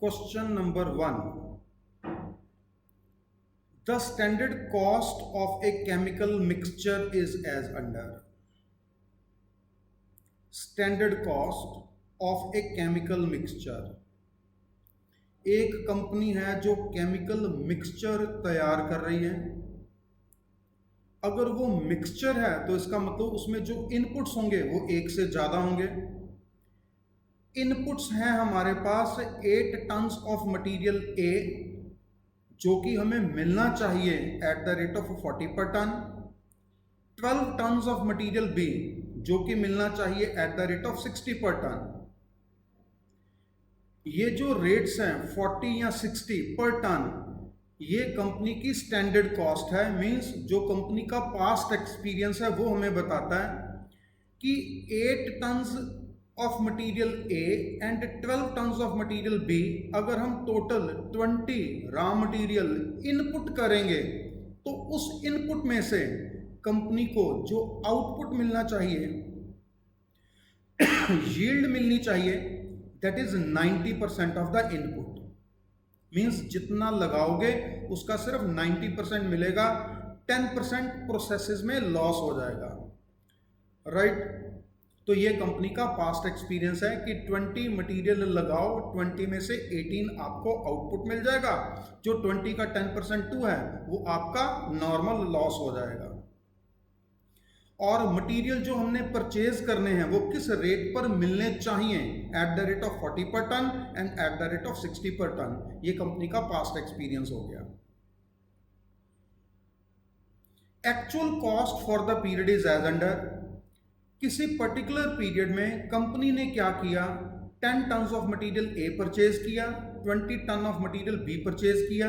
Question number 1. The standard cost of a chemical mixture is as under. Standard cost of a chemical mixture. एक company है जो chemical mixture तैयार कर रही है। अगर वो मिक्सचर है तो इसका मतलब उसमें जो इनपुट्स होंगे वो एक से ज़्यादा होंगे। इनपुट्स हैं हमारे पास 8 टन्स ऑफ मटेरियल ए जो कि हमें मिलना चाहिए eight the rate of 40 per ton, 12 tons of material B जो कि मिलना चाहिए eight the rate of 60 per ton. ये जो रेट्स हैं 40 या 60 पर टन, ये कंपनी की स्टैंडर्ड कॉस्ट है। मींस जो कंपनी का पास्ट एक्सपीरियंस है वो हमें बताता है कि 8 tons of material A and 12 tons of material B, अगर हम टोटल 20 रॉ मटेरियल इनपुट करेंगे तो उस इनपुट में से कंपनी को जो आउटपुट मिलना चाहिए यील्ड मिलनी चाहिए, that is 90% of the input. Means जितना लगाओगे उसका सिर्फ 90% मिलेगा, 10% प्रोसेसेस में लॉस हो जाएगा। राइट तो ये कंपनी का पास्ट एक्सपीरियंस है कि 20 मटेरियल लगाओ, 20 में से 18 आपको आउटपुट मिल जाएगा, जो 20 का 10% 2 है वो आपका नॉर्मल लॉस हो जाएगा। और मटेरियल जो हमने परचेज करने हैं वो किस रेट पर मिलने चाहिए, eight the rate of 40 per ton and at the rate of 60 per ton. ये कंपनी का पास्ट एक्सपीरियंस हो गया। Actual cost for the period is as under. किसी पर्टिकुलर पीरियड में कंपनी ने क्या किया, 10 tons of material A purchase किया, 20 ton of material B purchase किया।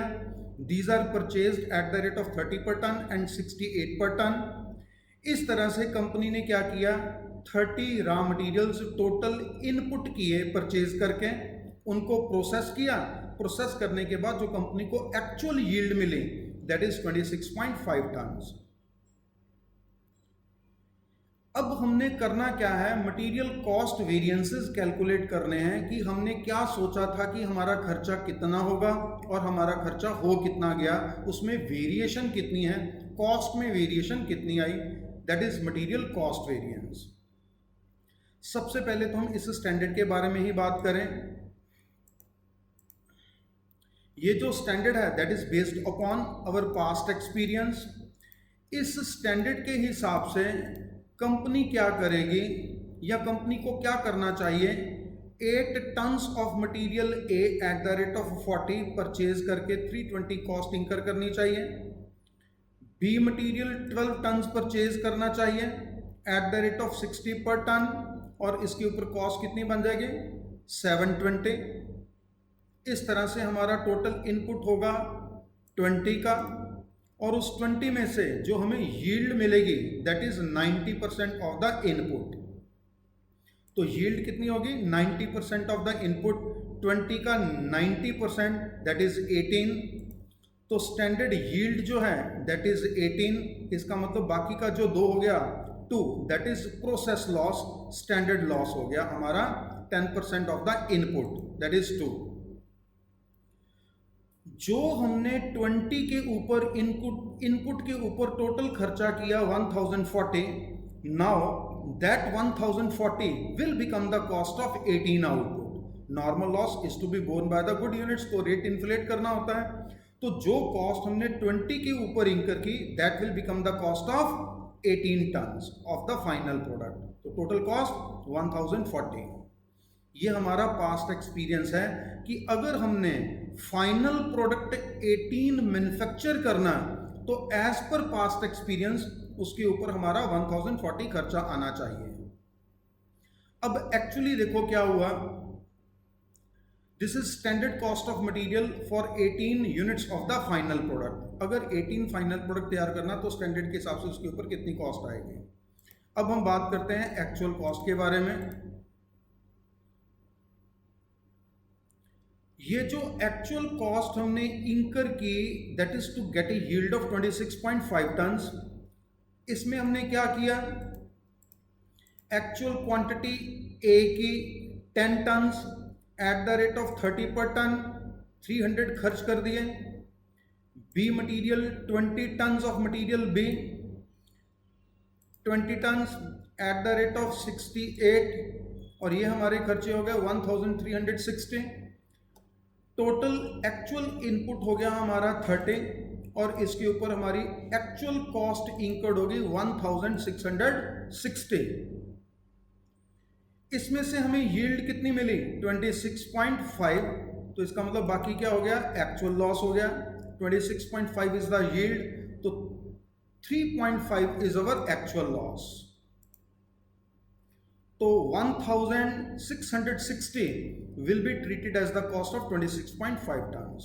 These are purchased at the rate of 30 per ton and 68 पर ton. इस तरह से कंपनी ने क्या किया, 30 रॉ मटेरियल्स टोटल इनपुट किए परचेज करके, उनको प्रोसेस किया। प्रोसेस करने के बाद जो कंपनी को एक्चुअल यील्ड मिली दैट इज 26.5 टन्स। अब हमने करना क्या है, मटेरियल कॉस्ट वेरिएंसेस कैलकुलेट करने हैं कि हमने क्या सोचा था कि हमारा खर्चा कितना होगा और हमारा खर्चा हो कितना गया, उसमें वेरिएशन कितनी है, कॉस्ट में वेरिएशन कितनी आई, that is material cost variance. सबसे पहले तो हम इस स्टैंडर्ड के बारे में ही बात करें। ये जो स्टैंडर्ड है that is based upon our past experience. इस स्टैंडर्ड के हिसाब से कंपनी क्या करेगी या कंपनी को क्या करना चाहिए, 8 tons of material A eight the rate of 40 purchase करके 320 कॉस्ट इंकर करनी चाहिए। बी मटेरियल 12 टन्स परचेज करना चाहिए eight the rate of 60 per ton, और इसके ऊपर कॉस्ट कितनी बन जाएगी, 720। इस तरह से हमारा टोटल इनपुट होगा 20 का, और उस 20 में से जो हमें यील्ड मिलेगी that is 90% of the input. तो यील्ड कितनी होगी, 90% ऑफ द इनपुट, 20 का 90% दैट इज 18। तो स्टैंडर्ड यील्ड जो है दैट इज 18। इसका मतलब बाकी का जो 2 हो गया 2, that is process loss, standard loss हो गया हमारा 10% of the input that is 2। जो हमने 20 के ऊपर इनपुट के ऊपर टोटल खर्चा किया 1040, now that 1040 will become the cost of 18 output. Normal loss is to be borne by the good units, तो रेट इन्फ्लेट करना होता है। तो जो कॉस्ट हमने 20 के ऊपर इंकर की that will become the cost of 18 tons of the final product. तो टोटल कॉस्ट 1040। ये हमारा पास्ट एक्सपीरियंस है कि अगर हमने फाइनल प्रोडक्ट 18 मैन्युफैक्चर करना तो एज पर पास्ट एक्सपीरियंस उसके ऊपर हमारा 1040 खर्चा आना चाहिए। अब एक्चुअली देखो क्या हुआ, this is standard cost of material for 18 units of the final product. अगर 18 फाइनल प्रोडक्ट तैयार करना तो स्टैंडर्ड के हिसाब से उसके ऊपर कितनी कॉस्ट आएगी। अब हम बात करते हैं एक्चुअल कॉस्ट के बारे में। ये जो एक्चुअल कॉस्ट हमने इंकर की that is to get a yield of 26.5 tons, इसमें हमने क्या किया, एक्चुअल क्वांटिटी ए की 10 tons at the rate of 30 per ton 300 खर्च कर दिए। B material 20 tons of material B 20 tons at the rate of 68, और ये हमारे खर्चे हो गए 1360। टोटल एक्चुअल इनपुट हो गया हमारा 30, और इसके ऊपर हमारी एक्चुअल कॉस्ट इंकर्ड होगी 1660। इसमें से हमें यील्ड कितनी मिली 26.5, तो इसका मतलब बाकी क्या हो गया, एक्चुअल लॉस हो गया। 26.5 इज द यील्ड, तो 3.5 इज अवर एक्चुअल लॉस। तो 1660 will be treated as the cost of 26.5 tons.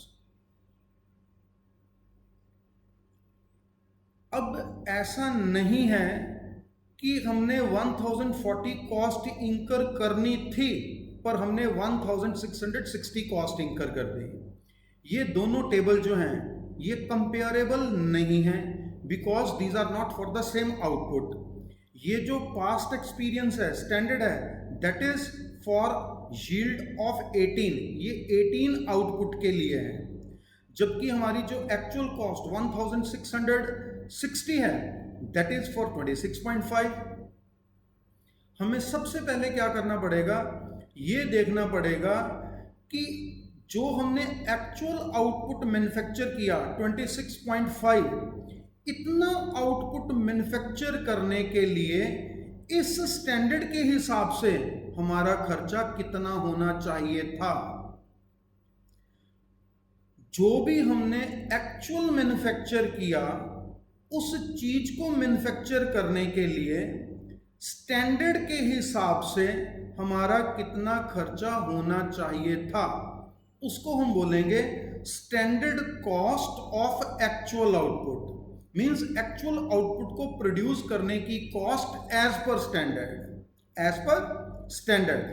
अब ऐसा नहीं है कि हमने 1040 कॉस्ट इंकर करनी थी पर हमने 1660 कॉस्ट इंकर कर दी। ये दोनों टेबल जो हैं ये कंपेरेबल नहीं हैं, because these are not for the same output. ये जो पास्ट एक्सपीरियंस है, स्टैंडर्ड है, that is for yield of 18, ये 18 आउटपुट के लिए है, जबकि हमारी जो एक्चुअल कॉस्ट 1660 है दैट इज फॉर 26.5। हमें सबसे पहले क्या करना पड़ेगा, ये देखना पड़ेगा कि जो हमने एक्चुअल आउटपुट मैन्युफैक्चर किया 26.5, इतना आउटपुट मैन्युफैक्चर करने के लिए इस स्टैंडर्ड के हिसाब से हमारा खर्चा कितना होना चाहिए था। जो भी हमने एक्चुअल मैन्युफैक्चर किया उस चीज को मैन्युफैक्चर करने के लिए स्टैंडर्ड के हिसाब से हमारा कितना खर्चा होना चाहिए था, उसको हम बोलेंगे standard cost of actual output. Means actual output को प्रोड्यूस करने की कॉस्ट एज पर स्टैंडर्ड।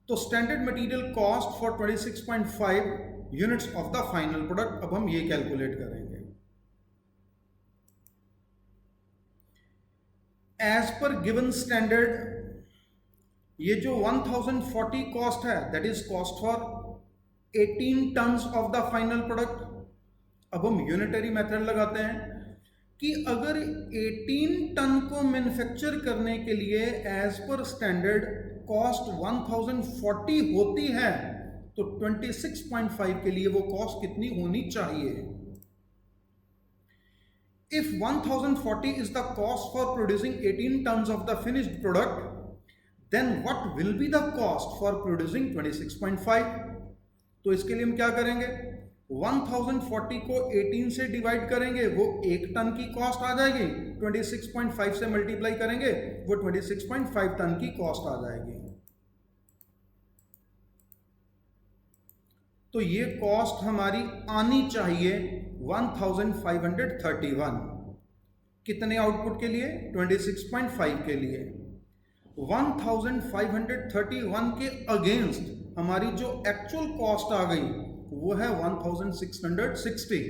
तो standard material cost for 26.5 units of the final product, अब हम ये कैलकुलेट करेंगे। एज पर गिवन स्टैंडर्ड, ये जो 1040 कॉस्ट है that is cost for 18 tons of the final product. अब हम यूनिटरी मेथड लगाते हैं कि अगर 18 टन को मैन्युफैक्चर करने के लिए एज पर स्टैंडर्ड कॉस्ट 1040 होती है तो 26.5 के लिए वो कॉस्ट कितनी होनी चाहिए। If 1040 is the cost for producing 18 tons of the finished product, then what will be the cost for producing 26.5? तो इसके लिए हम क्या करेंगे, 1040 को 18 से डिवाइड करेंगे, वो 1 टन की कॉस्ट आ जाएगी। 26.5 से मल्टीप्लाई करेंगे, वो 26.5 टन की कॉस्ट आ जाएगी। तो ये कॉस्ट हमारी आनी चाहिए 1531। कितने आउटपुट के लिए, 26.5 के लिए। 1531 के अगेंस्ट हमारी जो एक्चुअल कॉस्ट आ गई वो है 1660।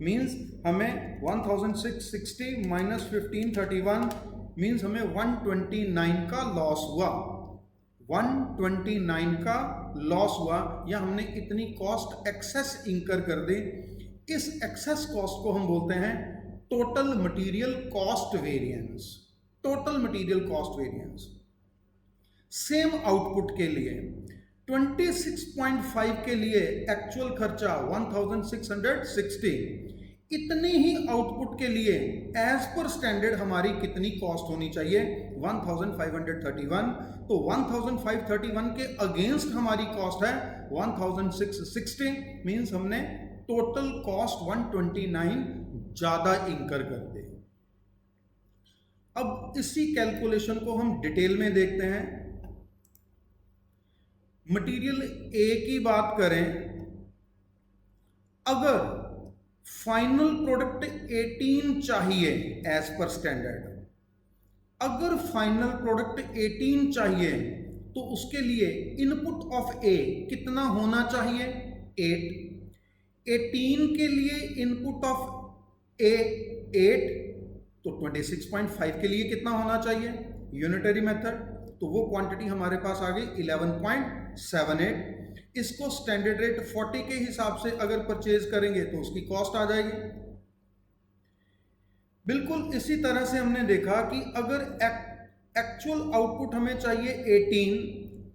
मीन्स हमें 1660 माइनस 1531 मीन्स हमें 129 का लॉस हुआ। 129 का लॉस हुआ, या हमने इतनी कॉस्ट एक्सेस इंकर कर दी। इस एक्सेस कॉस्ट को हम बोलते हैं total material cost variance. Total material cost variance same output के लिए 26.5 के लिए एक्चुअल खर्चा 1660, इतने ही आउटपुट के लिए एज पर स्टैंडर्ड हमारी कितनी कॉस्ट होनी चाहिए, 1531। तो 1531 के अगेंस्ट हमारी कॉस्ट है 1660। मीन्स हमने टोटल कॉस्ट 129 ज्यादा इंकर कर दे। अब इसी कैलकुलेशन को हम डिटेल में देखते हैं। मटेरियल ए की बात करें, अगर फाइनल प्रोडक्ट 18 चाहिए एज पर स्टैंडर्ड, अगर फाइनल प्रोडक्ट 18 चाहिए तो उसके लिए इनपुट ऑफ ए कितना होना चाहिए, 8। 18 के लिए इनपुट ऑफ ए 8, तो 26.5 के लिए कितना होना चाहिए, यूनिटरी मेथड तो वो क्वांटिटी हमारे पास आ गई 11.78। इसको स्टैंडर्ड रेट 40 के हिसाब से अगर परचेज करेंगे तो उसकी कॉस्ट आ जाएगी। बिल्कुल इसी तरह से हमने देखा कि अगर एक्चुअल आउटपुट हमें चाहिए 18,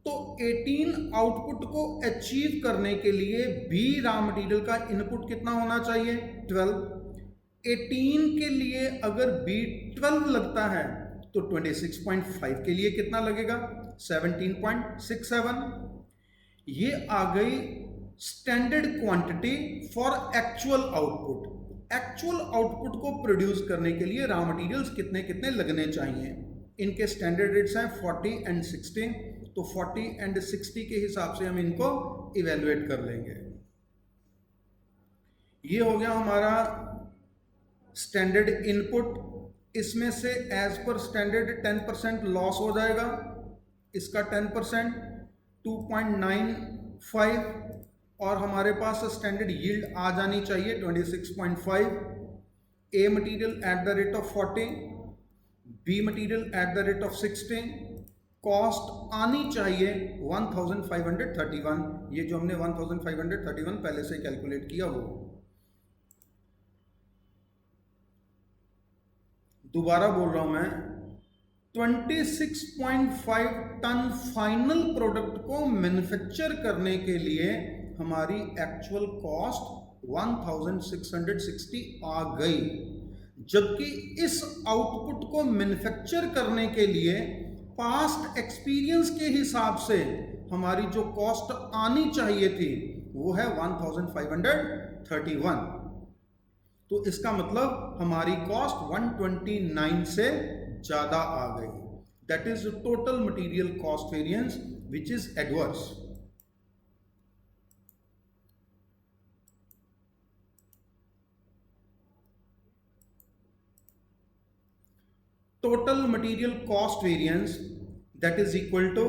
तो 18 आउटपुट को अचीव करने के लिए बी रॉ मटेरियल का इनपुट कितना होना चाहिए? 12। 18 के लिए अगर बी 12 लगता है तो 26.5 के लिए कितना लगेगा? 17.67। ये आ गई standard quantity for actual output. Actual output को प्रोड्यूस करने के लिए रॉ मटेरियल्स कितने कितने लगने चाहिए। इनके स्टैंडर्ड रेट्स हैं 40 एंड 60, तो 40 एंड 60 के हिसाब से हम इनको इवेलुएट कर लेंगे। ये हो गया हमारा स्टैंडर्ड इनपुट। इसमें से एज पर स्टैंडर्ड 10% लॉस हो जाएगा, इसका 10% 2.95, और हमारे पास स्टैंडर्ड यील्ड आ जानी चाहिए 26.5। A material at the rate of 40, B material at the rate of 60, cost आनी चाहिए 1531। ये जो हमने 1531 पहले से कैलकुलेट किया वो। दोबारा बोल रहा हूं मैं, 26.5 टन फाइनल प्रोडक्ट को मैन्युफैक्चर करने के लिए हमारी एक्चुअल कॉस्ट 1660 आ गई, जबकि इस आउटपुट को मैन्युफैक्चर करने के लिए पास्ट एक्सपीरियंस के हिसाब से हमारी जो कॉस्ट आनी चाहिए थी वो है 1531। तो इसका मतलब हमारी कॉस्ट 129 से ज्यादा आ गई। That is total material cost variance which is adverse. Total material cost variance that is equal to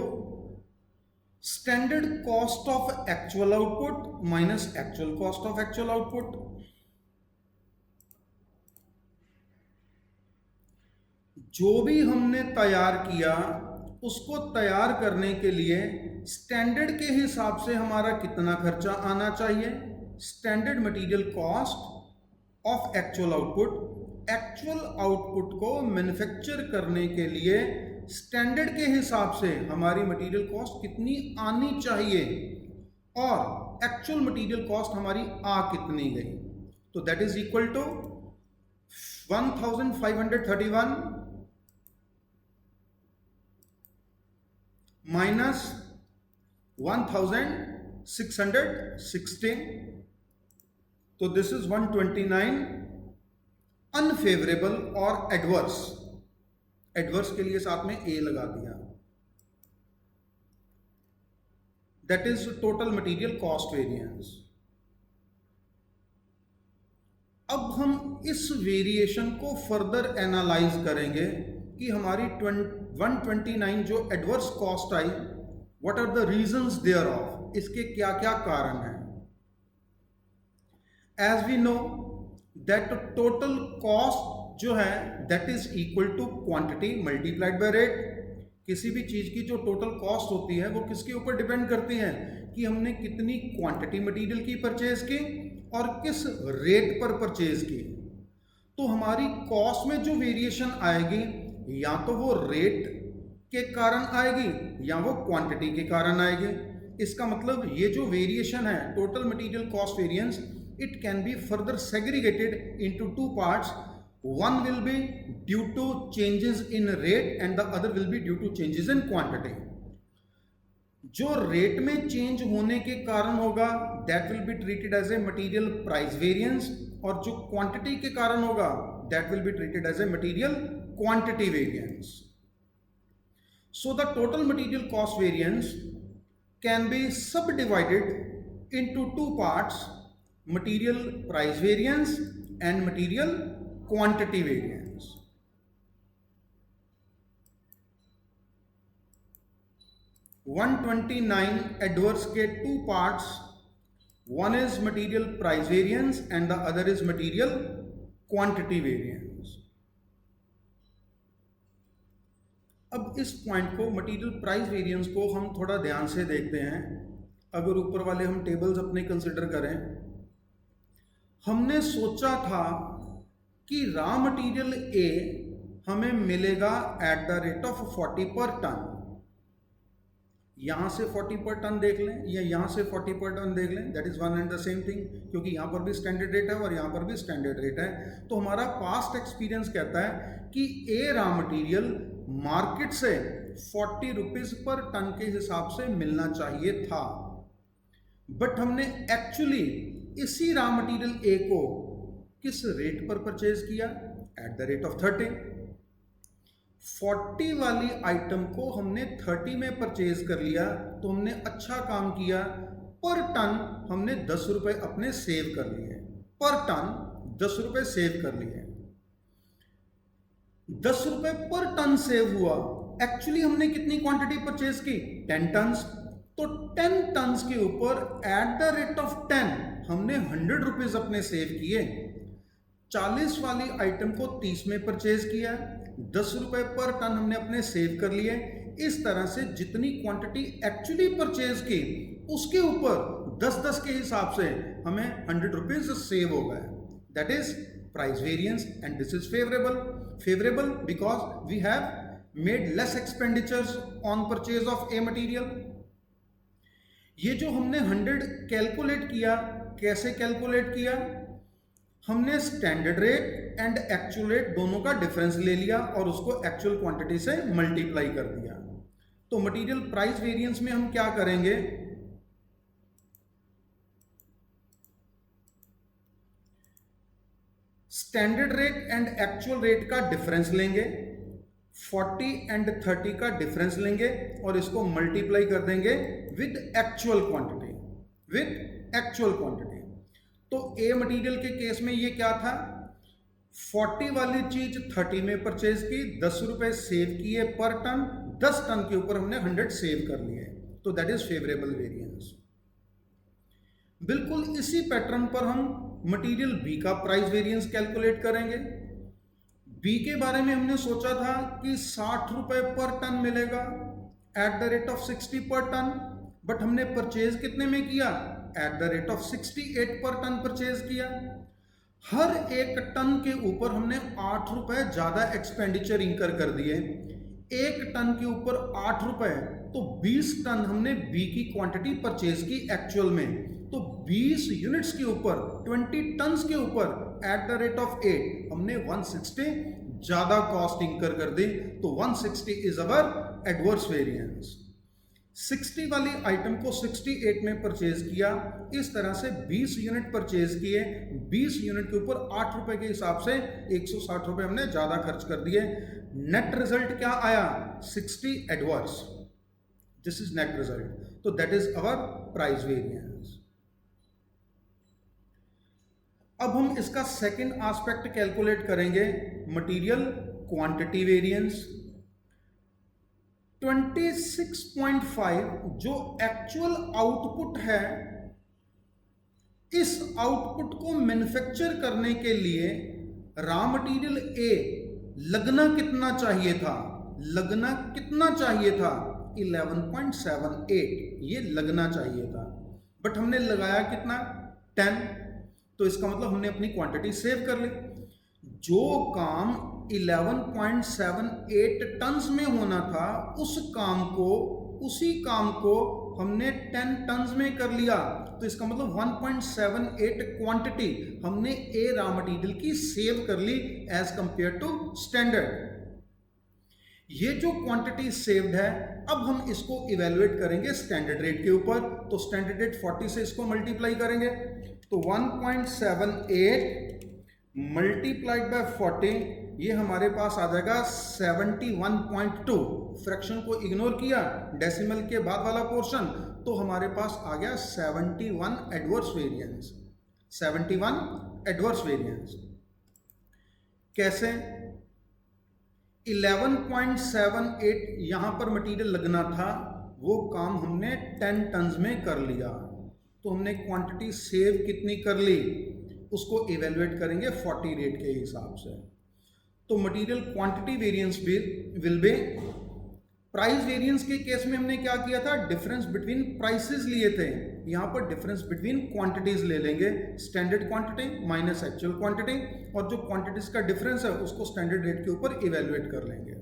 standard cost of actual output minus actual cost of actual output। जो भी हमने तैयार किया उसको तैयार करने के लिए स्टैंडर्ड के हिसाब से हमारा कितना खर्चा आना चाहिए? Standard material cost of actual output. Actual output को मैन्युफैक्चर करने के लिए स्टैंडर्ड के हिसाब से हमारी मटेरियल कॉस्ट कितनी आनी चाहिए और एक्चुअल मटेरियल कॉस्ट हमारी आ कितनी गई? तो that is equal to 1531 minus 1616, तो दिस इज 129। अनफेवरेबल और एडवर्स, एडवर्स के लिए साथ में ए लगा दिया। That is total material cost variance. अब हम इस वेरिएशन को फर्दर एनालाइज करेंगे कि हमारी 129 जो एडवर्स कॉस्ट आई, what are the reasons thereof, इसके क्या क्या कारण हैं। As we know that total cost जो है that is equal to quantity multiplied by rate. किसी भी चीज की जो टोटल कॉस्ट होती है वो किसके ऊपर डिपेंड करती है कि हमने कितनी क्वांटिटी मटेरियल की परचेज की और किस रेट पर परचेज की। तो हमारी कॉस्ट में जो वेरिएशन आएगी या तो वो रेट के कारण आएगी या वो क्वांटिटी के कारण आएगी। इसका मतलब ये जो वेरिएशन है total material cost variance, it can be further segregated into two parts. One will be due to changes in rate and the other will be due to changes in quantity. जो rate में change होने के कारण होगा that will be treated as a material price variance, और जो quantity के कारण होगा that will be treated as a material quantity variance. So the total material cost variance can be subdivided into two parts: material price variance and material quantity variance. (129) adverse के two parts, one is material price variance and the other is material quantity variance. अब इस point को, material price variance को हम थोड़ा ध्यान से देखते हैं। अगर ऊपर वाले हम टेबल्स अपने कंसिडर करें, हमने सोचा था कि रॉ मटेरियल ए हमें मिलेगा eight the rate of 40 per ton. यहां से 40 पर टन देख लें या यहां से 40 पर टन देख लें, that is one and the same thing, क्योंकि यहां पर भी स्टैंडर्ड रेट है और यहां पर भी स्टैंडर्ड रेट है। तो हमारा पास्ट एक्सपीरियंस कहता है कि ए रॉ मटेरियल मार्केट से 40 रुपीज पर टन के हिसाब से मिलना चाहिए था, बट हमने एक्चुअली इसी रॉ मटेरियल ए को किस रेट पर परचेज किया? Eight the rate of 30। 40 वाली आइटम को हमने 30 में परचेज कर लिया, तो हमने अच्छा काम किया। पर टन हमने 10 रुपए अपने सेव कर लिए, पर टन 10 रुपए सेव कर लिए। 10 रुपए पर टन सेव हुआ। एक्चुअली हमने कितनी क्वांटिटी परचेज की? 10 टन्स। तो 10 टन्स के ऊपर एट द रेट ऑफ 10 हमने 100 रुपीज अपने सेव किए। 40 वाली आइटम को 30 में परचेज किया, 10 रुपए पर टन हमने अपने सेव कर लिए। इस तरह से जितनी क्वांटिटी एक्चुअली परचेज की उसके ऊपर 10-10 के हिसाब से हमें 100 रुपीज सेव हो गए। That is price variance and this is favourable because we have made less expenditures on purchase of a material. ये जो हमने 100 कैलकुलेट किया, कैसे कैलकुलेट किया? हमने standard rate and actual rate दोनों का डिफरेंस ले लिया और उसको एक्चुअल क्वांटिटी से मल्टीप्लाई कर दिया। तो मटेरियल प्राइस वेरिएंस में हम क्या करेंगे? Standard rate and actual rate का डिफरेंस लेंगे, 40 एंड 30 का डिफरेंस लेंगे और इसको मल्टीप्लाई कर देंगे विद एक्चुअल क्वांटिटी, तो ए मटेरियल के केस में ये क्या था? 40 वाली चीज 30 में परचेज की, 10 रुपए सेव किए पर टन, 10 टन के ऊपर हमने 100 सेव कर लिए। तो दैट इज फेवरेबल वेरिएंस। बिल्कुल इसी पैटर्न पर हम मटेरियल बी का प्राइस वेरिएंस कैलकुलेट करेंगे। बी के बारे में हमने सोचा था कि 60 रुपए पर टन मिलेगा eight the rate of 60 per ton, but हमने परचेज कितने में किया? एट द रेट ऑफ 68 पर टन परचेज किया। हर एक टन के ऊपर हमने 8 रुपए ज्यादा एक्सपेंडिचर इंकर कर दिए। एक टन के ऊपर 8 रुपए, तो 20 टन हमने बी की क्वांटिटी परचेज की एक्चुअल में। तो 20 यूनिट्स के ऊपर, 20 टन्स के ऊपर एट द रेट ऑफ 8 हमने 160 ज्यादा कॉस्ट इंकर कर दी। तो 160 इज अवर एडवर्स वेरिएंस। 60 वाली आइटम को 68 में परचेज किया। इस तरह से 20 यूनिट परचेज किए, 20 यूनिट के ऊपर 8 रुपए के हिसाब से 160 रुपए हमने ज्यादा खर्च कर दिए। नेट रिजल्ट क्या आया? 60 adverse. This is net result. तो that is our price variance. अब हम इसका सेकेंड एस्पेक्ट कैलकुलेट करेंगे, मटेरियल क्वांटिटी वेरिएंस। 26.5 जो एक्चुअल आउटपुट है, इस आउटपुट को मैन्युफैक्चर करने के लिए रॉ मटेरियल ए लगना कितना चाहिए था? 11.78 ये लगना चाहिए था, बट हमने लगाया कितना? 10। तो इसका मतलब हमने अपनी क्वांटिटी सेव कर ली। जो काम 11.78 टन्स में होना था, उसी काम को हमने 10 टन्स में कर लिया। तो इसका मतलब 1.78 क्वांटिटी हमने ए रॉ मटेरियल की सेव कर ली एज कंपेयर टू स्टैंडर्ड। ये जो क्वांटिटी सेव्ड है, अब हम इसको इवेलुएट करेंगे स्टैंडर्ड रेट के ऊपर। तो स्टैंडर्ड रेट 40 से इसको मल्टीप्लाई करेंगे, तो 1.78 मल्टीप्लाइड बाय 40, ये हमारे पास आ जाएगा 71.2। फ्रैक्शन को इग्नोर किया, डेसिमल के बाद वाला पोर्शन, तो हमारे पास आ गया 71 एडवर्स वेरिएंस। 71 एडवर्स वेरिएंस कैसे? 11.78 यहां पर मटेरियल लगना था, वो काम हमने 10 टन्स में कर लिया। तो हमने क्वांटिटी सेव कितनी कर ली, उसको इवेलुएट करेंगे 40 रेट के हिसाब से। तो material quantity variance will be price variance के केस में हमने क्या किया था, डिफरेंस बिटवीन प्राइसेस लिए थे। यहाँ पर डिफरेंस बिटवीन क्वांटिटीज ले लेंगे, standard quantity minus actual quantity, और जो क्वांटिटीज का डिफरेंस है उसको स्टैंडर्ड रेट के ऊपर इवेलुएट कर लेंगे।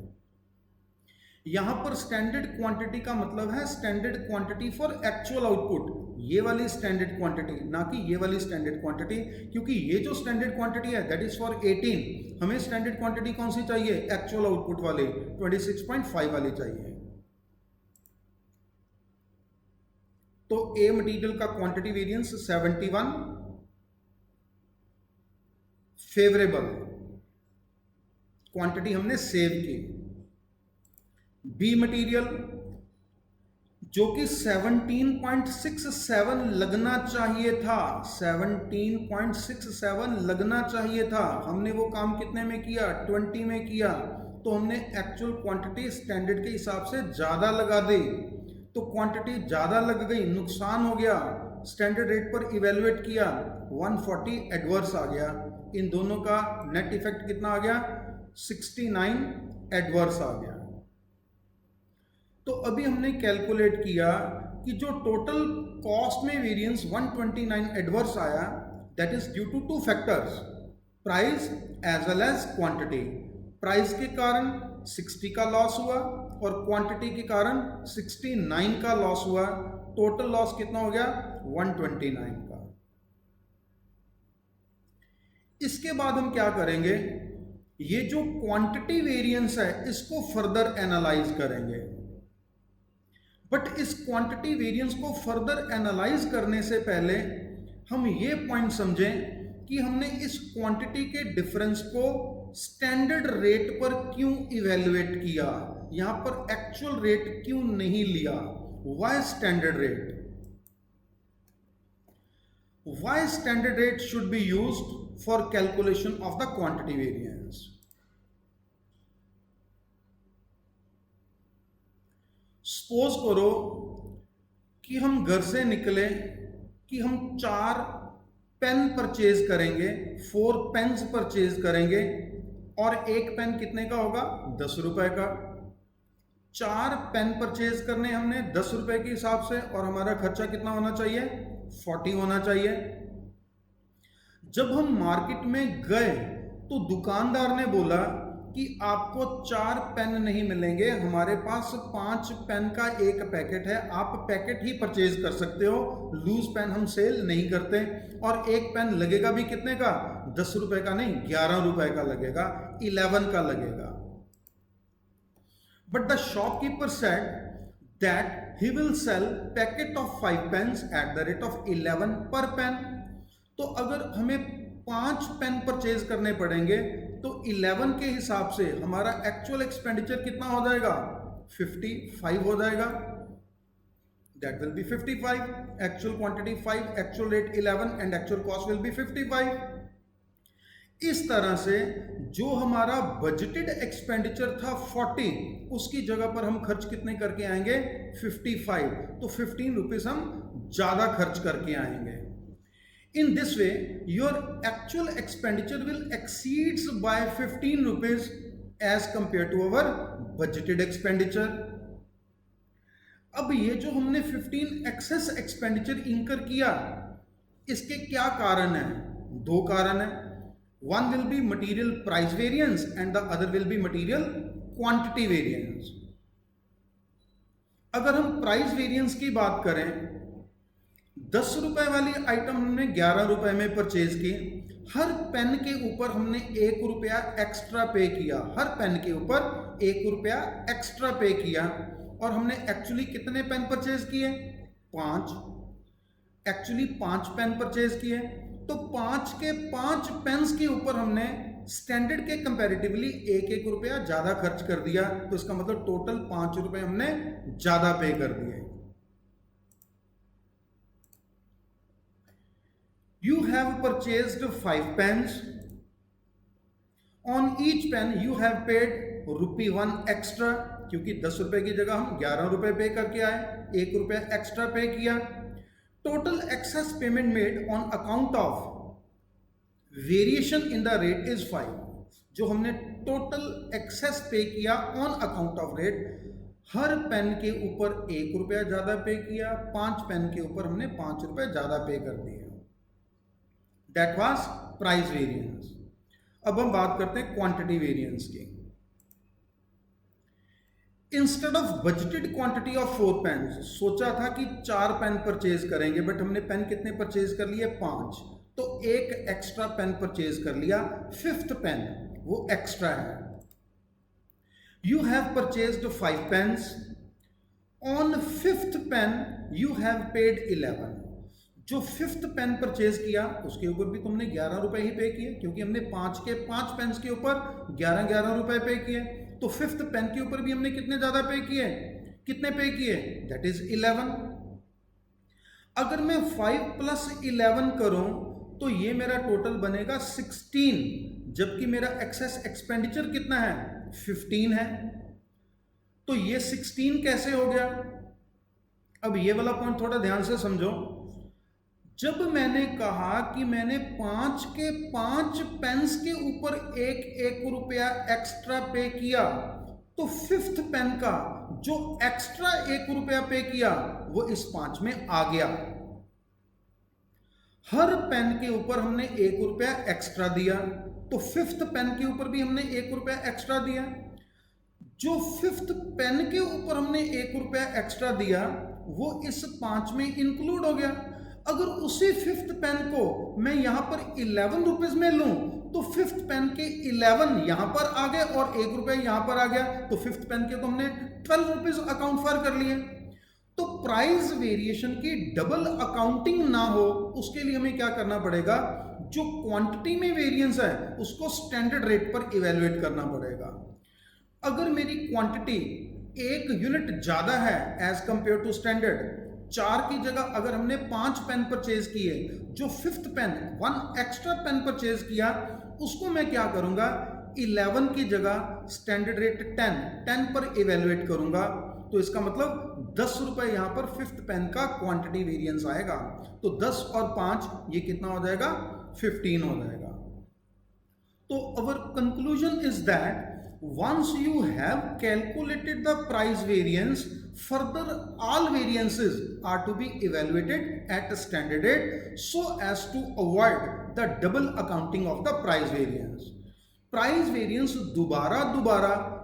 यहाँ पर स्टैंडर्ड क्वांटिटी का मतलब है standard quantity for actual output, ये वाली स्टैंडर्ड क्वांटिटी, ना कि ये वाली स्टैंडर्ड क्वांटिटी, क्योंकि ये जो स्टैंडर्ड क्वांटिटी है दैट इज फॉर 18, हमें स्टैंडर्ड क्वांटिटी कौन सी चाहिए, एक्चुअल आउटपुट वाली 26.5 वाली चाहिए। तो ए मटेरियल का क्वांटिटी वेरिएंस 71 फेवरेबल, क्वांटिटी हमने सेव की। बी मटेरियल जो कि 17.67 लगना चाहिए था, 17.67 लगना चाहिए था, हमने वो काम कितने में किया, 20 में किया, तो हमने एक्चुअल क्वांटिटी स्टैंडर्ड के हिसाब से ज़्यादा लगा दी, तो क्वांटिटी ज़्यादा लग गई, नुकसान हो गया, स्टैंडर्ड रेट पर इवेलुएट किया, 140 एडवर्स आ गया, इन दोनों का नेट इफेक्ट कितना आ गया, 69 एडवर्स आ गया। तो अभी हमने कैलकुलेट किया कि जो टोटल कॉस्ट में वेरिएंस 129 एडवर्स आया, that is due to two factors, price as well as quantity. Price के कारण 60 का लॉस हुआ और क्वांटिटी के कारण 69 का लॉस हुआ, टोटल लॉस कितना हो गया, 129 का। इसके बाद हम क्या करेंगे, ये जो क्वांटिटी वेरिएंस है इसको फर्दर एनालाइज करेंगे, बट इस क्वांटिटी वेरिएंस को फर्दर एनालाइज करने से पहले हम ये पॉइंट समझें कि हमने इस क्वांटिटी के डिफरेंस को स्टैंडर्ड रेट पर क्यों इवेलुएट किया, यहां पर एक्चुअल रेट क्यों नहीं लिया, why standard rate, why standard rate should be used for calculation of the quantity variance. Suppose करो कि हम घर से निकले कि हम 4 पेन परचेज करेंगे, 4 पेन्स परचेज करेंगे, और एक पेन कितने का होगा, 10 रुपए का। 4 पेन परचेज करने हमने 10 रुपए के हिसाब से, और हमारा खर्चा कितना होना चाहिए, 40 होना चाहिए। जब हम मार्केट में गए तो दुकानदार ने बोला कि आपको 4 पेन नहीं मिलेंगे, हमारे पास 5 पेन का एक पैकेट है, आप पैकेट ही परचेज कर सकते हो, लूज पेन हम सेल नहीं करते, और एक पेन लगेगा भी कितने का, 10 रुपए का नहीं, 11 रुपए का लगेगा, 11 का लगेगा। But the shopkeeper said that he will sell packet of 5 pens at the rate of 11 per pen. तो अगर हमें 5 पेन परचेज करने पड़ेंगे तो 11 के हिसाब से हमारा एक्चुअल एक्सपेंडिचर कितना हो जाएगा, 55 हो जाएगा, that will be 55, actual quantity 5, actual rate 11 and actual cost will be 55। इस तरह से जो हमारा बजटेड एक्सपेंडिचर था 40, उसकी जगह पर हम खर्च कितने करके आएंगे, 55, तो 15 रुपीज हम ज्यादा खर्च करके आएंगे। In this way, your actual expenditure will exceeds by 15 rupees as compared to our budgeted expenditure. अब ये जो हमने 15 एक्सेस एक्सपेंडिचर इंकर किया, इसके क्या कारण है, 2 कारण है। One will be material price variance and the other will be material quantity variance. अगर हम प्राइस वेरिएंस की बात करें, 10 रुपए वाली आइटम हमने 11 रुपए में परचेज की, हर पेन के ऊपर हमने 1 रुपया एक्स्ट्रा पे किया, हर पेन के ऊपर 1 रुपया एक्स्ट्रा पे किया, और हमने एक्चुअली कितने पेन परचेज किए, 5, एक्चुअली 5 पेन परचेज किए, तो 5 के 5 पेन्स के ऊपर हमने स्टैंडर्ड के कंपैरेटिवली 1-1 रुपया ज्यादा खर्च कर दिया, तो इसका मतलब टोटल 5 रुपए हमने ज्यादा पे कर दिए। You have purchased 5 pens. On each pen you have paid ₹1 extra, क्योंकि 10 रुपए की जगह हम 11 रुपए पे करके आए, 1 रुपया एक्स्ट्रा पे किया। Total excess payment made on account of variation in the rate is 5। जो हमने टोटल एक्सेस पे किया ऑन अकाउंट ऑफ रेट, हर पेन के ऊपर 1 रुपया ज़्यादा पे किया, 5 पेन के ऊपर हमने 5 रुपये ज़्यादा पे कर दिया। That was price variance. अब हम बात करते हैं क्वांटिटी वेरिएंस की। Instead of budgeted quantity of 4 pen, सोचा था कि 4 पेन परचेज करेंगे, बट हमने पेन कितने परचेज कर लिए? 5। तो एक एक्स्ट्रा पेन परचेज कर लिया, 5th पेन वो एक्स्ट्रा है। You have purchased 5 pens, on 5th pen you have paid 11। जो 5th पेन परचेज किया उसके ऊपर भी तुमने 11 रुपए ही पे किए, क्योंकि हमने 5 पेन्स के ऊपर 11 रुपए पे किए। तो 5th पेन के ऊपर भी हमने कितने ज्यादा पे किए? कितने पे किए? That is 11। अगर मैं 5 प्लस 11 करूं तो ये मेरा टोटल बनेगा 16, जबकि मेरा एक्सेस एक्सपेंडिचर कितना है? 15 है। तो ये 16 कैसे हो गया? अब ये वाला पॉइंट थोड़ा ध्यान से समझो। जब मैंने कहा कि मैंने 5 के 5 पेन्स के ऊपर 1 रुपया एक्स्ट्रा पे किया, तो 5th पेन का जो एक्स्ट्रा 1 रुपया पे किया वो इस 5 में आ गया। हर पेन के ऊपर हमने 1 रुपया एक्स्ट्रा दिया, तो 5th पेन के ऊपर भी हमने 1 रुपया एक्स्ट्रा दिया। जो 5th पेन के ऊपर हमने 1 रुपया एक्स्ट्रा दिया वो इस 5 में इंक्लूड हो गया। अगर उसी 5th पेन को मैं यहां पर 11 रुपीज में लूं तो 5th पेन के 11 यहां पर आ गए और 1 रुपया यहां पर आ गया, तो 5th पेन के तो हमने 12 रुपीज अकाउंट फॉर कर लिए। तो प्राइस वेरिएशन की डबल अकाउंटिंग ना हो उसके लिए हमें क्या करना पड़ेगा? जो क्वांटिटी में वेरिएंस है उसको स्टैंडर्ड रेट पर इवेलुएट करना पड़ेगा। अगर मेरी क्वांटिटी 1 यूनिट ज्यादा है एज कंपेयर टू स्टैंडर्ड, 4 की जगह अगर हमने 5 पेन परचेज किए, जो 5th pen 1 extra pen purchase किया उसको मैं क्या करूंगा? 11 की जगह स्टैंडर्ड रेट 10 पर इवेलुएट करूंगा। तो इसका मतलब 10 रुपए यहां पर 5th पेन का क्वांटिटी वेरिएंस आएगा। तो 10 और 5 ये कितना हो जाएगा? 15 हो जाएगा। तो our conclusion is that once you have calculated the price variance, further all variances are to be evaluated at a standard rate so as to avoid the double accounting of the price variance. Price variance दोबारा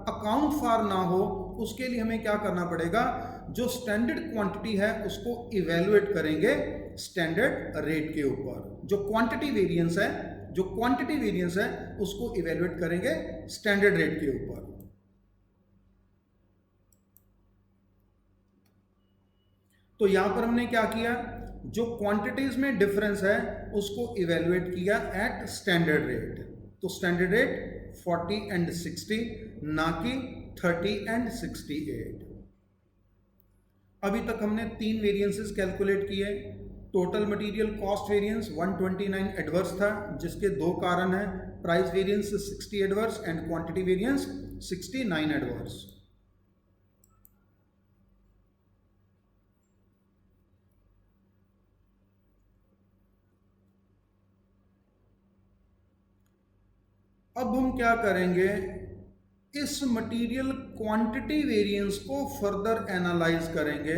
account for ना हो उसके लिए हमें क्या करना पड़ेगा? जो स्टैंडर्ड क्वांटिटी है उसको इवेलुएट करेंगे स्टैंडर्ड रेट के ऊपर। जो क्वांटिटी वेरिएंस है उसको इवेलुएट करेंगे स्टैंडर्ड रेट के ऊपर। तो यहां पर हमने क्या किया? जो क्वांटिटीज में डिफरेंस है उसको इवेलुएट किया एट स्टैंडर्ड रेट। तो स्टैंडर्ड रेट 40 एंड 60, ना कि 30 एंड 68। अभी तक हमने 3 वेरिएंसेस कैलकुलेट किए। Total material cost variance 129 adverse था, जिसके 2 कारण हैं, price variance 60 adverse and quantity variance 69 adverse. अब हम क्या करेंगे? इस मटेरियल क्वांटिटी वेरिएंस को फर्दर एनालाइज करेंगे।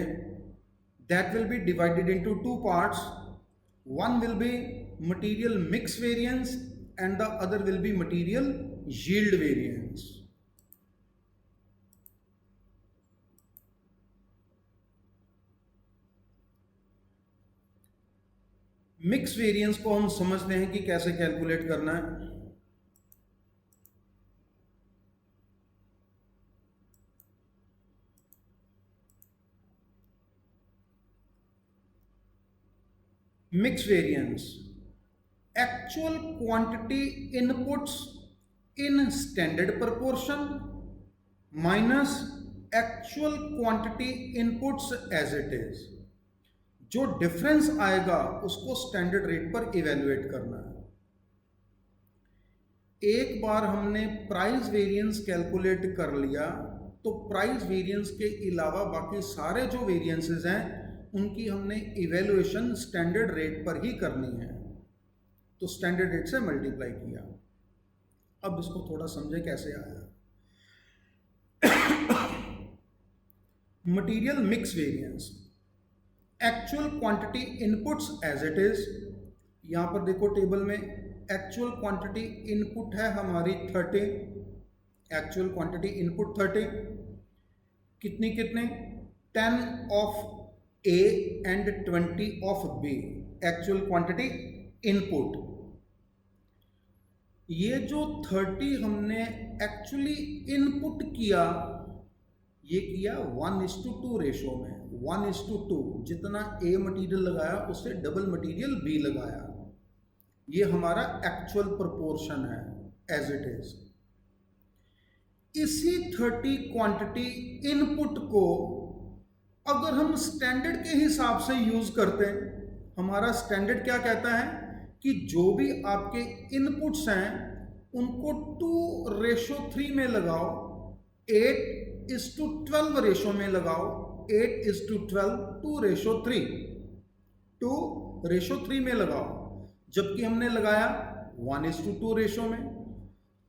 That will be divided into 2 parts. One will be material mix variance and the other will be material yield variance. Mix variance को हम समझते हैं कि कैसे कैलकुलेट करना है। Mix variance, actual quantity inputs in standard proportion minus actual quantity inputs as it is। जो difference आएगा उसको स्टैंडर्ड रेट पर इवेलुएट करना है। एक बार हमने प्राइस वेरिएंस कैलकुलेट कर लिया तो प्राइस वेरिएंस के अलावा बाकी सारे जो वेरिएंसेस हैं उनकी हमने इवेलुएशन स्टैंडर्ड रेट पर ही करनी है। तो स्टैंडर्ड रेट से मल्टीप्लाई किया। अब इसको थोड़ा समझे कैसे आया। Material mix variance, actual quantity inputs as it is. यहाँ पर देखो टेबल में एक्चुअल क्वांटिटी इनपुट है हमारी 30, एक्चुअल क्वांटिटी इनपुट 30, कितनी कितने 10 of A and 20 of B, actual quantity input. ये जो 30 हमने एक्चुअली इनपुट किया, ये किया 1:2 रेशो में, 1:2, जितना ए मटेरियल लगाया उससे डबल मटेरियल बी लगाया। ये हमारा एक्चुअल प्रोपोर्शन है एज इट इज। इसी 30 क्वांटिटी इनपुट को अगर हम स्टैंडर्ड के हिसाब से यूज करते हैं, हमारा स्टैंडर्ड क्या कहता है कि जो भी आपके इनपुट्स हैं उनको 2:3 में लगाओ, 8:12 रेशो में लगाओ, 8:12, 2:3, 2:3 में लगाओ, जबकि हमने लगाया 1:2 रेशो में।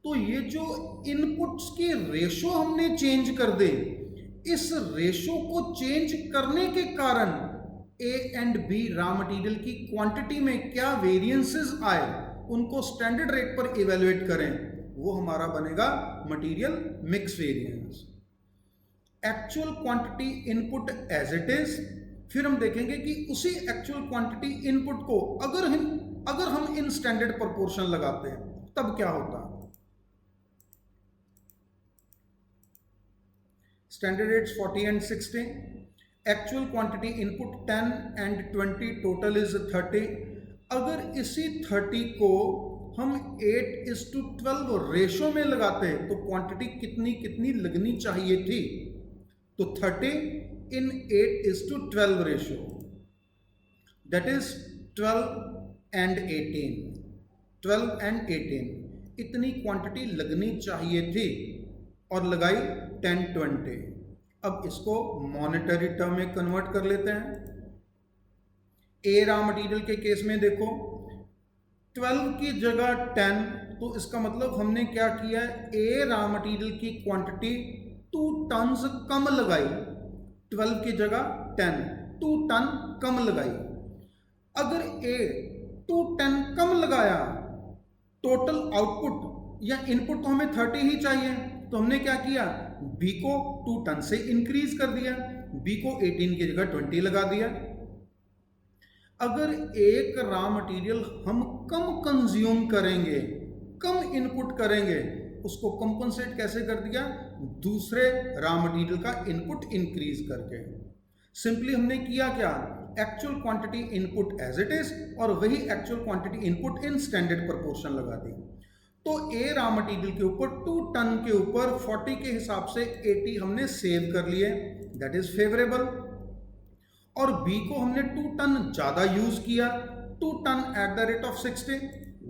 तो ये जो इनपुट्स की रेशो हमने चेंज कर दे, इस रेशो को चेंज करने के कारण A and B raw material की क्वांटिटी में क्या वेरिएंसेस आए, उनको स्टैंडर्ड रेट पर इवेलुएट करें, वो हमारा बनेगा material mix variance. Actual quantity input as it is, फिर हम देखेंगे कि उसी एक्चुअल क्वांटिटी इनपुट को अगर हम इन स्टैंडर्ड प्रोपोर्शन लगाते हैं तब क्या होता है। Standard rates 40 and 60, actual quantity input 10 and 20, total is 30। अगर इसी 30 को हम 8:12 रेशो में लगाते हैं तो क्वांटिटी कितनी कितनी लगनी चाहिए थी, तो 30 in 8:12 ratio, that is 12 and 18, 12 and 18, इतनी क्वांटिटी लगनी चाहिए थी और लगाई 10, 20। अब इसको मॉनेटरी टर्म में कन्वर्ट कर लेते हैं। ए रॉ मटेरियल के केस में देखो 12 की जगह 10, तो इसका मतलब हमने क्या किया, ए रॉ मटेरियल की क्वांटिटी 2 टन्स कम लगाई, 12 की जगह 10, 2 टन कम लगाई। अगर ए 2 टन कम लगाया, टोटल आउटपुट या इनपुट तो हमें 30 ही चाहिए, तो हमने क्या किया, बी को 2 टन से इंक्रीज कर दिया, बी को 18 की जगह 20 लगा दिया। अगर एक रॉ मटेरियल हम कम कंज्यूम करेंगे, कम इनपुट करेंगे, उसको कंपनसेट कैसे कर दिया, दूसरे रॉ मटेरियल का इनपुट इंक्रीज करके। सिंपली हमने किया क्या, actual quantity input as it is और वही actual quantity input in standard proportion लगा दी। तो ए रॉ मटेरियल के ऊपर 2 टन के ऊपर 40 के हिसाब से 80 हमने सेव कर लिए, दैट इज फेवरेबल। और बी को हमने 2 टन ज्यादा यूज किया, 2 ton at the rate of 60,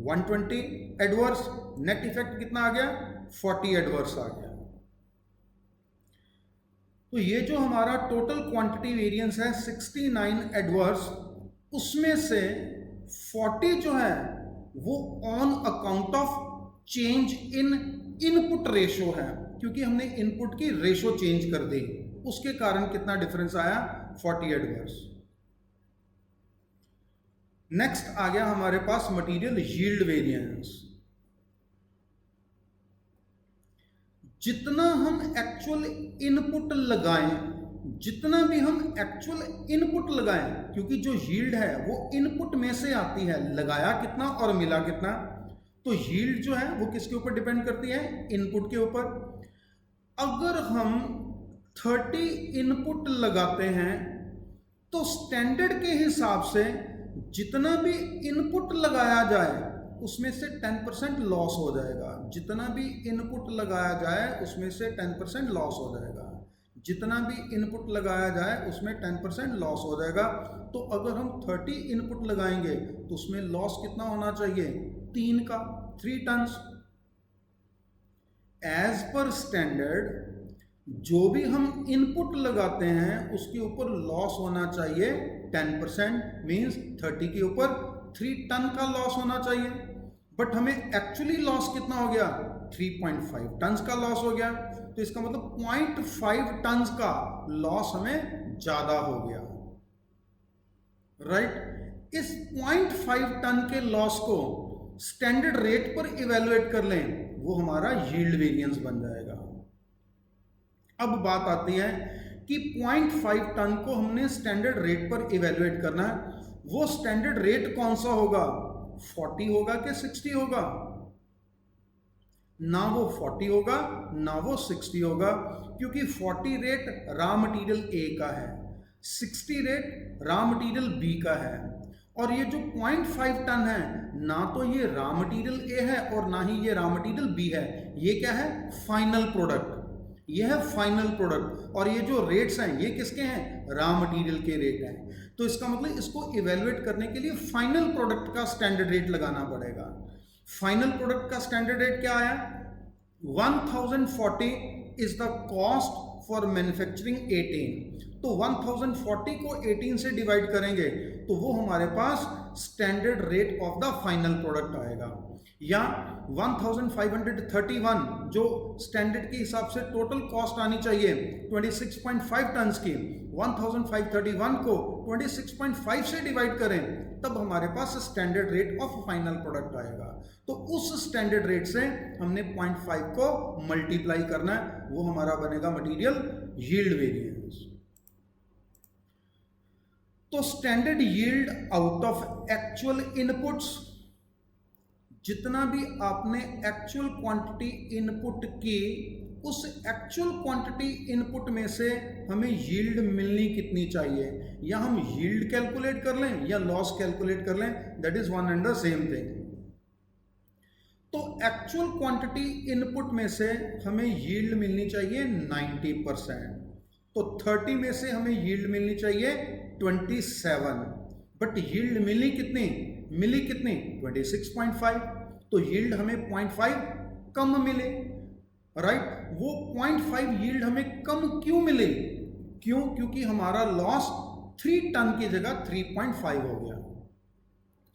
120 adverse, net effect कितना आ गया, 40 एडवर्स आ गया। तो ये जो हमारा टोटल क्वांटिटी वेरिएंस है 69 एडवर्स, उसमें से 40 जो है वो on account of change in input ratio है, क्योंकि हमने इनपुट की रेशो चेंज कर दी, उसके कारण कितना डिफरेंस आया, 40 एडवर्स। नेक्स्ट आ गया हमारे पास मटेरियल यील्ड वेरिएंस। जितना हम एक्चुअल इनपुट लगाएं, जितना भी हम एक्चुअल इनपुट लगाएं, क्योंकि जो यील्ड है वो इनपुट में से आती है, लगाया कितना और मिला कितना, तो यील्ड जो है वो किसके ऊपर डिपेंड करती है, इनपुट के ऊपर। अगर हम 30 इनपुट लगाते हैं तो स्टैंडर्ड के हिसाब से जितना भी इनपुट लगाया जाए उसमें से 10% लॉस हो जाएगा, जितना भी इनपुट लगाया जाए उसमें से 10% लॉस हो जाएगा, जितना भी इनपुट लगाया जाए उसमें 10% लॉस हो जाएगा। तो अगर हम 30 इनपुट लगाएंगे तो उसमें लॉस कितना होना चाहिए, 3 का, 3 टन्स। एज पर स्टैंडर्ड जो भी हम इनपुट लगाते हैं उसके ऊपर लॉस होना चाहिए 10%, मीन्स 30 के ऊपर 3 टन का लॉस होना चाहिए। बट हमें एक्चुअली लॉस कितना हो गया, 3.5 टन्स का लॉस हो गया, तो इसका मतलब 0.5 टन्स का लॉस हमें ज्यादा हो गया, राइट। इस 0.5 टन के लॉस को स्टैंडर्ड रेट पर इवेलुएट कर लें, वो हमारा यील्ड वेरिएंस बन जाएगा। अब बात आती है कि 0.5 टन को हमने स्टैंडर्ड रेट पर इवेलुएट करना है, वो स्टैंडर्ड रेट कौन सा होगा, 40 होगा कि 60 होगा? ना वो 40 होगा ना वो 60 होगा, क्योंकि 40 रेट रॉ मटेरियल ए का है, 60 रेट रॉ मटेरियल बी का है। और ये जो 0.5 टन है, ना तो ये रॉ मटेरियल ए है और ना ही ये रॉ मटेरियल बी है, ये क्या है, फाइनल प्रोडक्ट, ये है फाइनल प्रोडक्ट। और ये जो रेट्स हैं ये किसके हैं, रॉ मटेरियल के रेट हैं। तो इसका मतलब इसको इवेलुएट करने के लिए फाइनल प्रोडक्ट का स्टैंडर्ड रेट लगाना पड़ेगा। फाइनल प्रोडक्ट का स्टैंडर्ड रेट क्या आया, 1040 is the cost for manufacturing 18। तो 1040 को 18 से डिवाइड करेंगे तो वो हमारे पास standard rate of the final product आएगा। या 1531 जो स्टैंडर्ड के हिसाब से टोटल कॉस्ट आनी चाहिए 26.5 टन्स की, 1531 को 26.5 से डिवाइड करें तब हमारे पास standard rate of final product आएगा। तो उस स्टैंडर्ड रेट से हमने 0.5 को मल्टीप्लाई करना है, वो हमारा बनेगा मटेरियल यील्ड वेरिएंस। तो standard yield out of actual inputs, जितना भी आपने एक्चुअल क्वांटिटी इनपुट की, उस एक्चुअल क्वांटिटी इनपुट में से हमें यील्ड मिलनी कितनी चाहिए, या हम यील्ड कैलकुलेट कर लें या लॉस कैलकुलेट कर लें, that is one and the same thing. तो एक्चुअल क्वांटिटी इनपुट में से हमें यील्ड मिलनी चाहिए 90%, तो 30 में से हमें यील्ड मिलनी चाहिए 27, बट यील्ड मिली कितनी, 26.5, तो यील्ड हमें 0.5 कम मिले, राइट। वो 0.5 यील्ड हमें कम क्यों मिले, क्योंकि हमारा लॉस 3 टन की जगह 3.5 हो गया।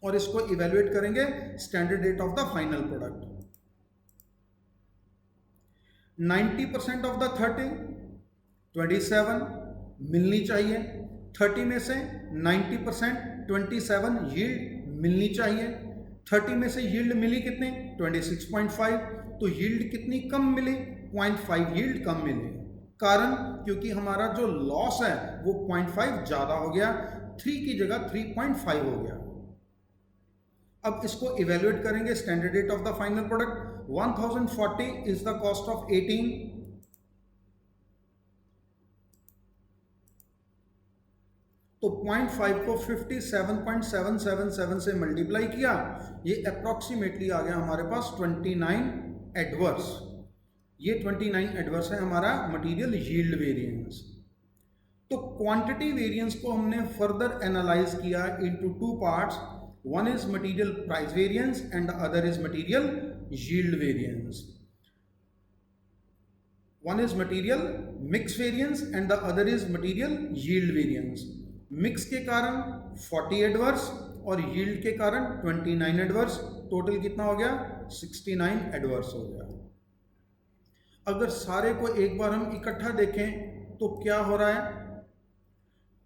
और इसको इवेलुएट करेंगे standard rate of the final product. 90% of the 30 27 मिलनी चाहिए, 30 में से 90% 27 यील्ड मिलनी चाहिए। 30 में से यील्ड मिली कितनी, 26.5, तो यील्ड कितनी कम मिली, 0.5 यील्ड कम मिली। कारण क्योंकि हमारा जो लॉस है वो 0.5 ज्यादा हो गया, 3 की जगह 3.5 हो गया। अब इसको इवेल्युएट करेंगे standard rate of the final product. 1040 is the cost of 18, तो 0.5 को 57.777 से मल्टीप्लाई किया, ये अप्रॉक्सीमेटली आ गया हमारे पास 29 एडवर्स। ये 29 एडवर्स है हमारा मटेरियल यील्ड वेरिएंस। तो क्वांटिटी वेरिएंस को हमने फर्दर एनालाइज किया into 2 parts, one is material price variance and the other is material yield variance. One is material mix variance and the other is material yield variance. Mix के कारण 40 adverse और yield के कारण 29 adverse, total कितना हो गया, 69 adverse हो गया। अगर सारे को एक बार हम इकट्ठा देखें तो क्या हो रहा है,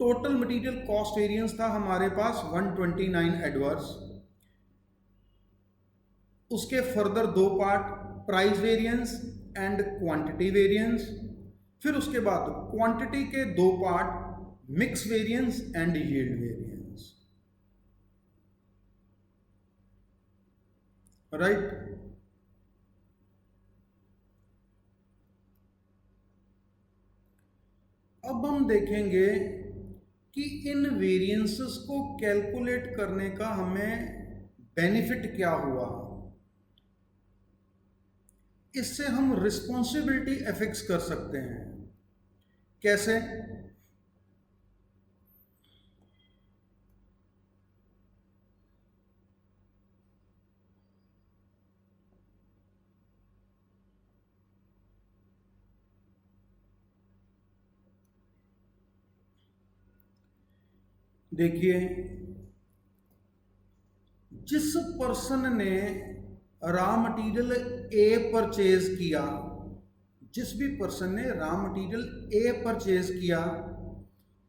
टोटल मटेरियल कॉस्ट वेरिएंस था हमारे पास 129 एडवर्स, उसके further 2 part, price variance and quantity variance, फिर उसके बाद क्वांटिटी के 2 part, mix variance and yield variance, right. अब हम देखेंगे कि इन वेरिएंसेस को कैलकुलेट करने का हमें बेनिफिट क्या हुआ। इससे हम रिस्पॉन्सिबिलिटी एफिक्स कर सकते हैं। कैसे, देखिए, जिस पर्सन ने रॉ मटेरियल ए परचेज किया, जिस भी पर्सन ने रॉ मटेरियल ए परचेज किया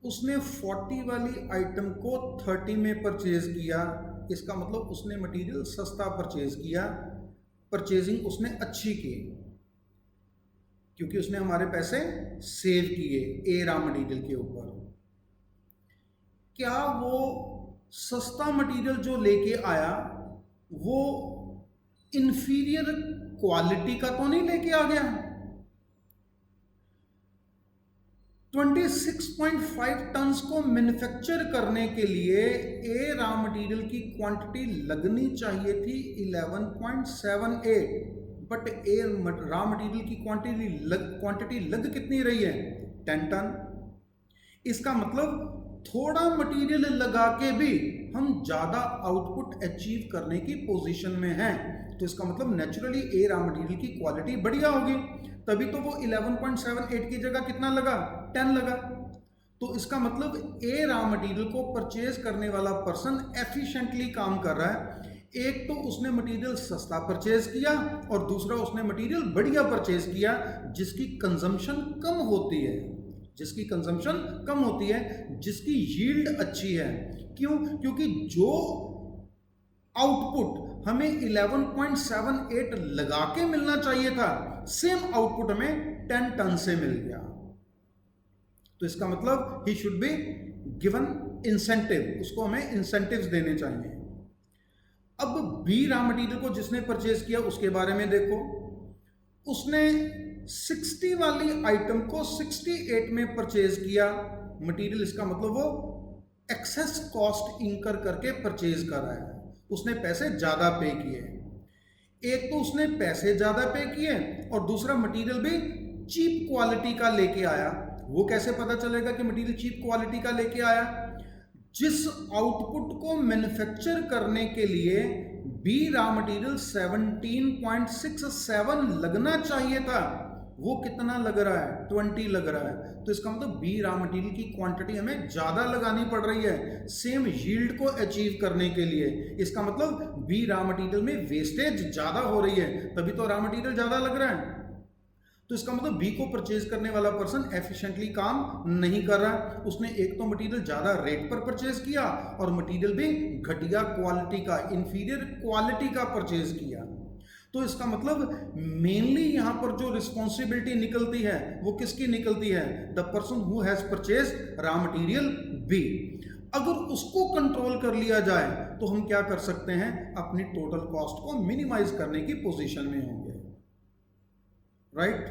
उसने 40 वाली आइटम को 30 में परचेज किया, इसका मतलब उसने मटेरियल सस्ता परचेज किया, परचेजिंग उसने अच्छी की क्योंकि उसने हमारे पैसे सेव किए ए रॉ मटेरियल के ऊपर। क्या वो सस्ता मटेरियल जो लेके आया वो इंफीरियर क्वालिटी का तो नहीं लेके आ गया? 26.5 टन्स को मैन्युफैक्चर करने के लिए ए रॉ मटेरियल की क्वांटिटी लगनी चाहिए थी 11.78, बट ए रॉ मटेरियल की क्वांटिटी लग कितनी रही है? 10 टन। इसका मतलब थोड़ा मटेरियल लगा के भी हम ज़्यादा आउटपुट अचीव करने की पोजीशन में हैं, तो इसका मतलब नेचुरली ए रॉ मटेरियल की क्वालिटी बढ़िया होगी, तभी तो वो 11.78 की जगह कितना लगा? 10 लगा। तो इसका मतलब ए रॉ मटेरियल को परचेज करने वाला पर्सन एफिशिएंटली काम कर रहा है। एक तो उसने मटेरियल सस्ता परचेज किया और दूसरा उसने मटेरियल बढ़िया परचेज किया जिसकी कंजम्पशन कम होती है, जिसकी यील्ड अच्छी है। क्यों? क्योंकि जो आउटपुट हमें 11.78 लगा के मिलना चाहिए था, सेम आउटपुट हमें 10 टन से मिल गया। तो इसका मतलब he should be given incentive, उसको हमें इंसेंटिव्स देने चाहिए। अब बी रॉ मटेरियल को जिसने परचेज किया उसके बारे में देखो, उसने 60 वाली आइटम को 68 में परचेज किया मटेरियल, इसका मतलब वो एक्सेस कॉस्ट इंकर करके परचेज कर रहा है, उसने पैसे ज़्यादा पे किए। एक तो उसने पैसे ज़्यादा पे किए और दूसरा मटेरियल भी चीप क्वालिटी का लेके आया। वो कैसे पता चलेगा कि मटेरियल चीप क्वालिटी का लेके आया? जिस आउटपुट को मैन्युफैक्चर करने के लिए बी रॉ मटेरियल 17.67 लगना चाहिए था, वो कितना लग रहा है? 20 लग रहा है। तो इसका मतलब बी रॉ मटेरियल की क्वांटिटी हमें ज़्यादा लगानी पड़ रही है सेम यील्ड को अचीव करने के लिए। इसका मतलब बी रॉ मटेरियल में वेस्टेज ज़्यादा हो रही है, तभी तो रॉ मटेरियल ज़्यादा लग रहा है। तो इसका मतलब बी को परचेज करने वाला पर्सन एफिशिएंटली काम नहीं कर रहा, उसने एक तो मटेरियल ज़्यादा रेट पर परचेज किया और मटेरियल भी घटिया क्वालिटी का, इंफीरियर क्वालिटी का परचेज किया। तो इसका मतलब मेनली यहाँ पर जो रिस्पॉन्सिबिलिटी निकलती है वो किसकी निकलती है? The person who has purchase raw material B. अगर उसको कंट्रोल कर लिया जाए तो हम क्या कर सकते हैं? अपनी टोटल कॉस्ट को मिनिमाइज करने की पोजीशन में होंगे, राइट?